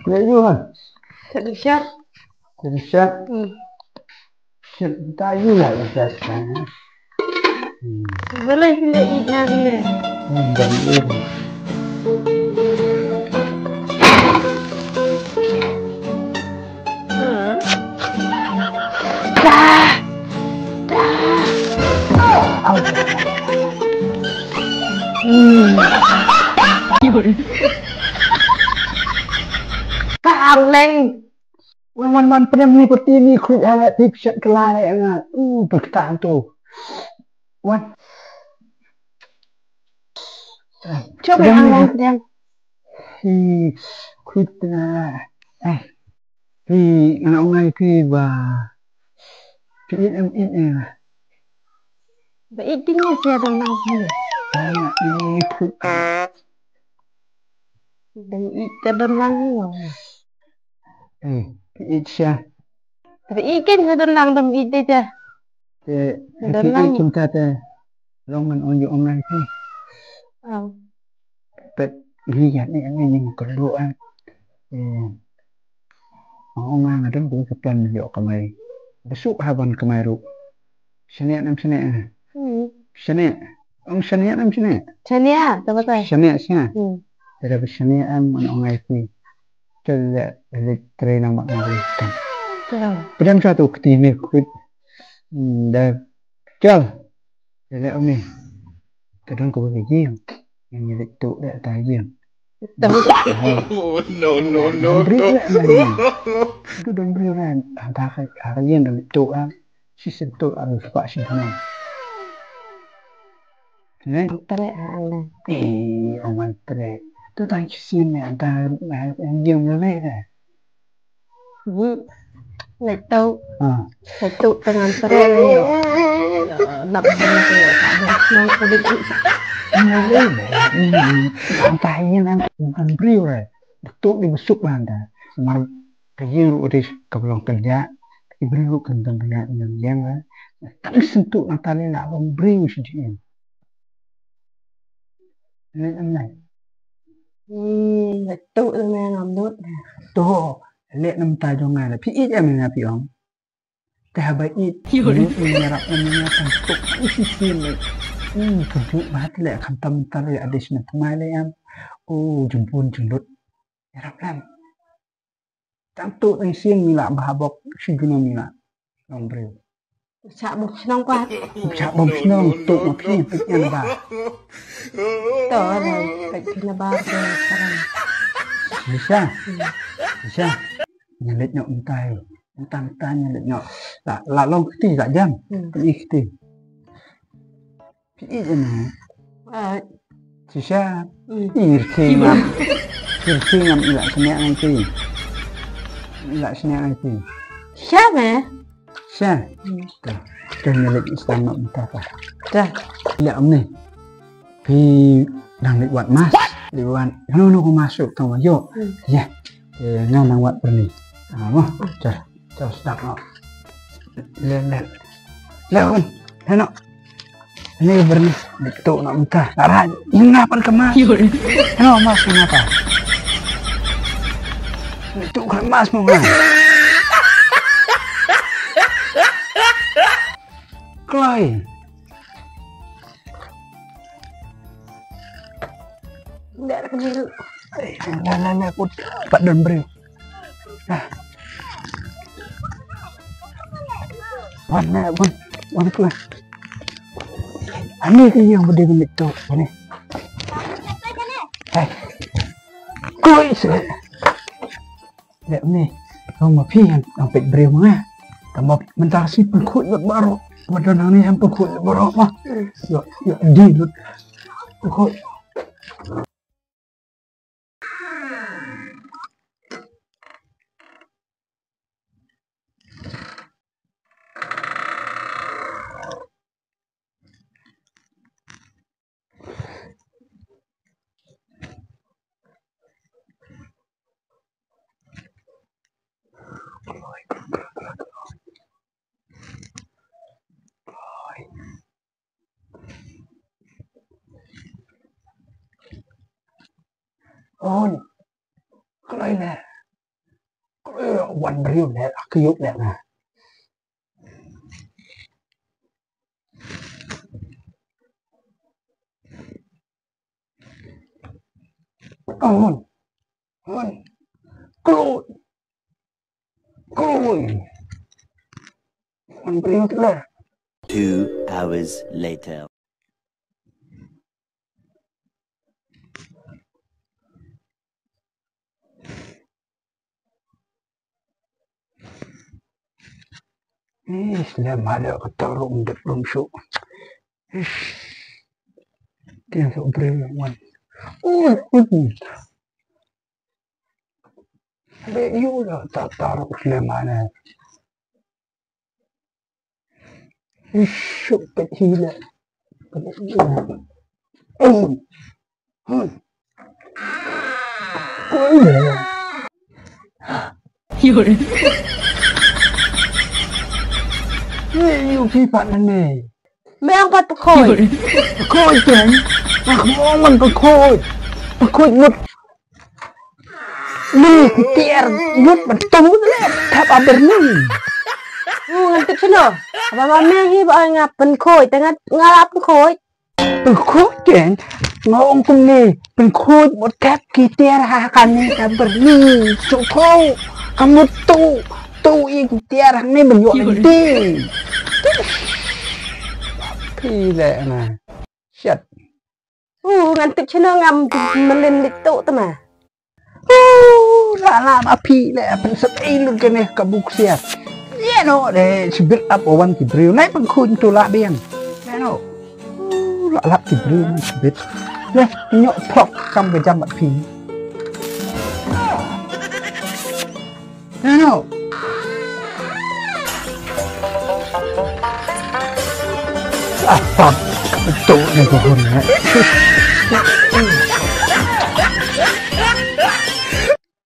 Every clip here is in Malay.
Vậy luôn. Thật được chưa? Thật được chưa? Ừ. Hiện tại như là thật cả. Với lên nhẹ nhàng này. Vẫn luôn. Đà. Càng lên. Man pernah mengikuti ini tips kelana yang bertahan tuh. Wan. Trước mày ăn không? Đem. Thì khuyết thì ông này khi và thì ít em ít nè. Vậy ít tính như xe tầm nào không nhỉ? Ini khuyết. Đừng ít tầm lăng rồi. Thì ít xa. Tapi ít cái người tầm lăng tầm ít đây chưa? Thì ít chúng ta ta long mình ông này thì. But lihat nih yang kedua ông ăn ở trong cũng tập tuần dạo kemarin besok haban kemarin Senin nam Senin Senin ông Senin nam Senin Chania, tao bắt Senin sih dari Senin am ông ngày thì chơi train nama orang Pedam satu ketimi kut dah chal jadi ông này kadang kau pergi yang milik tu dah tajam. No. Beri itu don beri kan antara kalian dan itu si sentuh harus pak sih kan. Tere Oman tere. Itu tang sini antara yang mana dah. Lại tâu phải tụ dengan tere này đập vào cái mang cái định Antainya kan beri lah. Betul di besuk banda. Mar kayu udah kebelang kerja. Iberi lu kentang kerja yang lah. Tapi sentuh Natalia nak beri sedih. Này lại tụ rồi này làm nốt tuh lihat nam ta cho ngài là phi ít em là phi ông ta bảy ít nếu mìnhรับnamanya untuk isi này tujuh banget lah kantam tar ya ada sini pemain yang jemput jemputรับlam tantu yang siang mila bahabok si guna mila nombre chạm bột nong qua chạm bom sinong tụ mà phi piknya ba tớ này phải phi là ba rồi sekarang bisa nyelit nyok entai entah nyelit nyok lah long keti tak jam tapi keti pi ini bisa irki ngam ilak senek nanti siapa kan nyelit Islam nok entah apa dah ilak om ni pi đang định quạt mas liwan nó có masuk tao mà vô ya ngang đang quạt bên này cho start nó lên lên nó ini berni itu nak muntah darah ngapan kemas no mas ngapa itu kemas mau Kloi tidak ada kemilu aku Pak Don beri Wan keluar ini yang berdiri itu ini Kloi sih lihat ni không mà phi đang bị beri mana kamu mentah si pengkut baru pada nang ni yang pengkut baru mah yo di pengkut Kloi nè วันเรียวแหละคือยุบแหละนะโอ้ยกรูดมันเรียวเลย 2 hours later. Sudah malu ketarung dek belum syuk. Dia tak beriman. Habis you lah tak taruh selemana. Syuk kecil. You people ni. Mang pat khôi. Khôi chén. Mong mình có khôi. Khôi một. Ni tiar một mình túng lên. Thap aberni. Ngantuk sino. Abang mang hi ba ngap pen khôi tengah ngalap khôi. Khôi chén. Ngong kum ni. Pen khôi một thap ki tiar hakan ni aberni. Sok khôi. Kamu tu. Tu yang tiar hang ni menjual nanti. Pile na. Shit. Ngantuk sino ngam melin itu tu mah. Lama api le apa seperti lu kene kabuk siap. Ya no de sibir up owan kibriu naik pengkun tu lah biang. Ya no. Lap kibriu sibir. Le nyok prok kam ke jam api. Ya no. Apa betul ni pohon ni?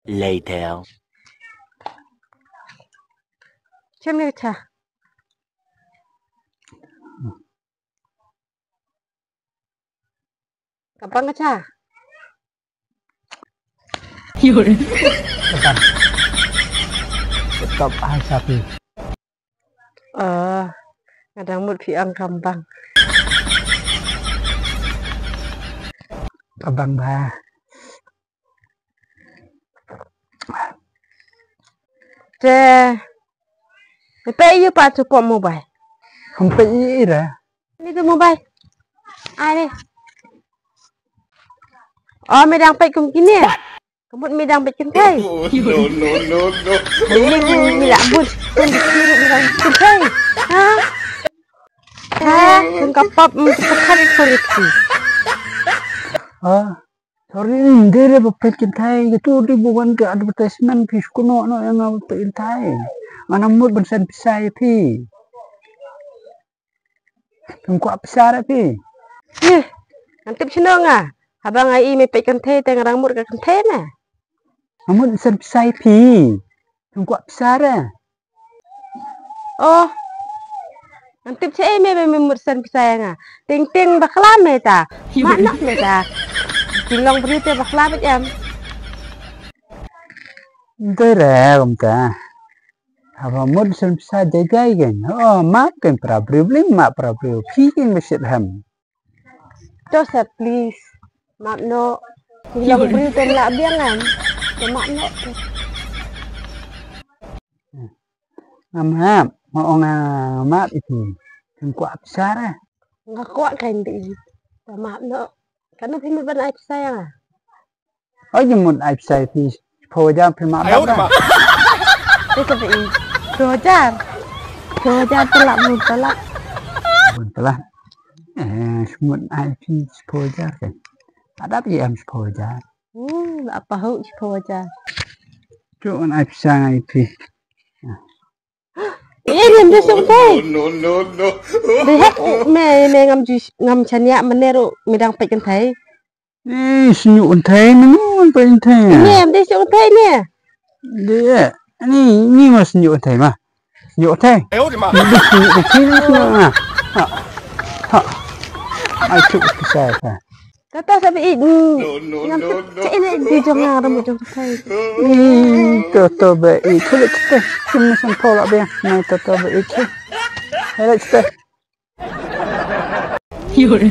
Later. Cem ni cha. Kapan cha? Yun. Tetap ai sapi. Kadang mood piang kambang. Kambang ba. Pay you pa support mobile. Không phải ra. Ni tu mobile. Ai ni? Mày đang pay cùng kini. Kamu mày đang pay cùng thay. No. Mày đã bút. Mày đang cùng thay. Kung kapap cepat polisi. Sorry hindi rin papakin tayo. Ito di bukan ke advertisement fish kuno no yang papakin tayo. Manang mood bansan pisay pi. Kung kuat pisara pi. Antip sino nga. Habang ay may papakin tayo tengarang mood kakan tayo na. Mood bansan pisay pi. Kung kuat pisara. Antip siya may memursan pisaya nga. Ting bakla meta. Manak meta. Tilong berita bakla bet jam. Hindi ra kung ka. Haba mood bansan pisay jay kan. Map kan problem map problem. Pikin masyid ham. Joseph please. Map no. Tilong berita la biangan. Map no. Map. Mau map itu yang kuat besar nggak kuat kan di maaf no karena film ban aib saya jemut aib saya di program film apa itu tapi program telah semut aib di program kan ada apa yang program apa hal program cuman aib saya itu Ini dia sampai. No. Lihat me ngam chanya menero medang pekan thai. Senyum thai nun pekan thai. Ni dia sampai ni. Dia ni mas senyum thai mah. Senyum thai. Senyum. Ai cuk saya. Tata sabi cek ini di jangan rambut jong kai. Toto ba ikut kita. Cuma sampul apa ya? Nah toto ba ikut. Let's go. 有人。